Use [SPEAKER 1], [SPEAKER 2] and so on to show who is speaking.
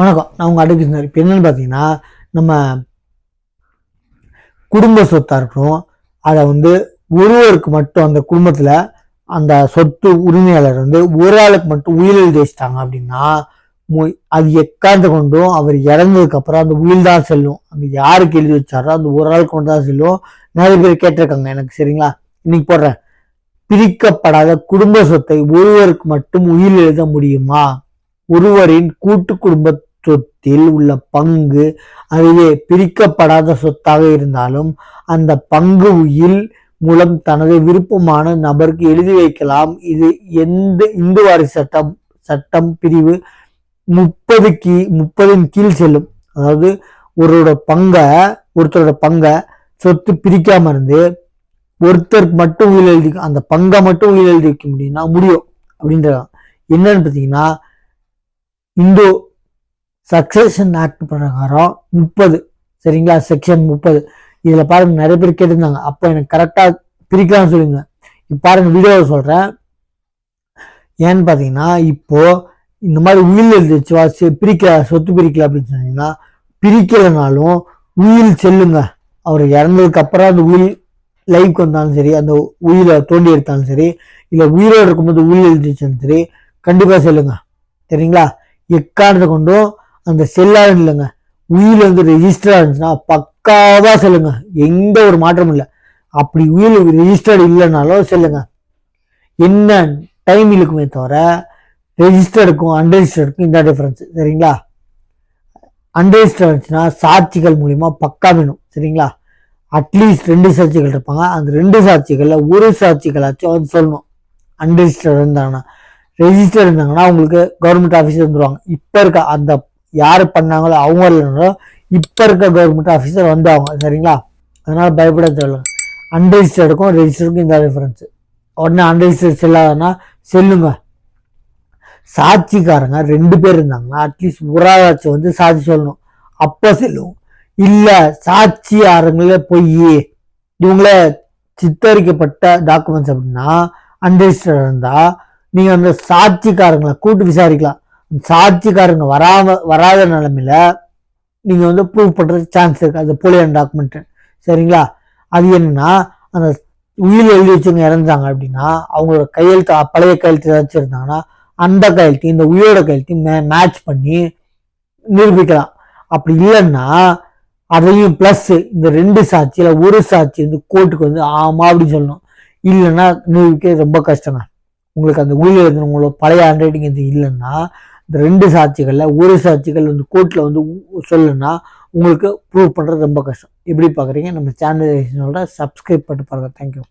[SPEAKER 1] வணக்கம், நான் உங்கள் அடுக்கு. இப்போ என்னென்னு பார்த்தீங்கன்னா, நம்ம குடும்ப சொத்தாக இருக்கிறோம். அதை ஒருவருக்கு மட்டும் அந்த குடும்பத்தில் அந்த சொத்து உரிமையாளர் ஒரு ஆளுக்கு மட்டும் உயில் எழுதி வச்சிட்டாங்க அப்படின்னா, அது எக்காந்து கொண்டும் அவர் இறந்ததுக்கு அப்புறம் அந்த உயில் தான் செல்லும். அந்த யாருக்கு எழுதி வச்சாரோ அந்த ஒரு ஆளுக்கு மட்டும் தான் செல்லும். நிறைய பேர் கேட்டிருக்காங்க எனக்கு. சரிங்களா, இன்னைக்கு போடுறேன். பிரிக்கப்படாத குடும்ப சொத்தை ஒருவருக்கு மட்டும் உயில் எழுத முடியுமா? ஒருவரின் கூட்டு குடும்ப சொத்தில் உள்ள பங்கு அதுவே பிரிக்கப்படாத சொத்தாக இருந்தாலும் அந்த பங்கு உயில் மூலம் தனது விருப்பமான நபருக்கு எழுதி வைக்கலாம். இது இந்து வாரிசு சட்டம் பிரிவு 30 கீழ் செல்லும். அதாவது ஒருத்தரோட பங்கை சொத்து பிரிக்காம இருந்து ஒருத்தருக்கு மட்டும் உயில் எழுதி அந்த பங்கை மட்டும் உயில் எழுதி வைக்க முடியும்னா முடியும் அப்படின்றாங்க. என்னன்னு பார்த்தீங்கன்னா, இந்து சக்சஷன் ஆக்ட் பிரகாரம் 30, சரிங்களா, செக்ஷன் 30. இதுல பாருங்க, நிறைய பேர் கேட்டிருந்தாங்க. அப்போ எனக்கு கரெக்டா பிரிக்கலாம்னு சொல்லுங்க. இப்போ பாருங்க, வீடியோவை சொல்றேன். ஏன்னு பார்த்தீங்கன்னா, இப்போ இந்த மாதிரி உயில் எழுதி வச்சு சொத்து பிரிக்கல அப்படின்னு சொன்னீங்கன்னா, பிரிக்கலைனாலும் உயில் செல்லுங்க. அவர் இறந்ததுக்கு அப்புறம் அந்த உயில் லைஃப்க்கு வந்தாலும் சரி, அந்த உயிரை தோண்டி எடுத்தாலும் சரி, இல்லை உயிரோடு இருக்கும்போது உயில் எழுதி வச்சாலும் சரி, கண்டிப்பா செல்லுங்க. சரிங்களா, எக்காரணத்தை கொண்டும் அந்த செல்லாது இல்லைங்க. உயில் ரெஜிஸ்டர் இருந்துச்சுன்னா பக்காவா செல்லுங்க. எந்த ஒரு மாற்றமும் இல்லை. அப்படி உயில் ரெஜிஸ்டர்டு இல்லைனாலும் செல்லுங்க. என்ன டைம் இருக்குமே தவிர ரெஜிஸ்டர்டுக்கும் அன்ரெஜிஸ்டர்டுக்கும் இந்த டிஃபரன்ஸ். சரிங்களா, அன்ரெஜிஸ்டர்ட் இருந்துச்சுன்னா சாட்சிகள் மூலியமா பக்கா வேணும். சரிங்களா, அட்லீஸ்ட் 2 சாட்சிகள் இருப்பாங்க. அந்த 2 சாட்சிகள்ல ஒரு சாட்சிகளாச்சும் சொல்லணும். அன்ரெஜிஸ்டர்ட் இருந்தாங்கன்னா. ரெஜிஸ்டர் இருந்தாங்கன்னா உங்களுக்கு கவர்மெண்ட் ஆஃபீஸர் வந்துருவாங்க. இப்ப இருக்க அந்த யாரு பண்ணாங்களோ அவங்க இல்லைனாலும் இப்ப இருக்க கவர்மெண்ட் ஆஃபீஸர் வந்தாங்க. சரிங்களா, அதனால பயப்பட தேவை. அன்ரெஜிஸ்டர்டுக்கும் ரெஜிஸ்டருக்கும் இந்த டிஃபரன்ஸ். உடனே அன்ரெஜிஸ்டர்ட் செல்லாதன்னா செல்லுங்க. சாட்சிக்காரங்க 2 பேர் இருந்தாங்கன்னா அட்லீஸ்ட் ஒரு ஆளாச்சும் சாட்சி சொல்லணும். அப்ப செல்லும். இல்ல சாட்சியாரங்களே போய் இவங்களே சித்தரிக்கப்பட்ட டாக்குமெண்ட்ஸ் அப்படின்னா அன்ரெஜிஸ்டர்ட் இருந்தா நீங்க அந்த சாட்சிக்காரங்களை கூட்டு விசாரிக்கலாம். சாட்சிக்காரங்க வராத நிலைமையில நீங்க ப்ரூவ் பண்றது சான்ஸ் இருக்கு. அது போலியான டாக்குமெண்ட். சரிங்களா, அது என்னன்னா, அந்த உயில் எழுதி வச்சவங்க இறந்தாங்க அப்படின்னா அவங்களோட கையெழுத்து பழைய கையெழுத்து ஏதாச்சும் இருந்தாங்கன்னா அந்த கையெழுத்து இந்த உயிரோட கையெழுத்து மேட்ச் பண்ணி நிரூபிக்கலாம். அப்படி இல்லைன்னா அதையும் பிளஸ் இந்த 2 சாட்சியில ஒரு சாட்சி கோர்ட்டுக்கு ஆமா அப்படின்னு சொல்லணும். இல்லைன்னா நிரூபிக்க ரொம்ப கஷ்டங்க. உங்களுக்கு அந்த உயில் எழுதுனவங்களோட பழைய ஹேண்ட் ரைட்டிங் இல்லைன்னா இந்த 2 சாட்சிகள்ல ஒரு சாட்சிகள் கோர்ட்ல சொல்லுன்னா உங்களுக்கு ப்ரூவ் பண்றது ரொம்ப கஷ்டம். எப்படி பாக்குறீங்க? நம்ம சேனல் சப்ஸ்கிரைப் பண்ணிட்டு பாருங்க. தேங்க்யூ.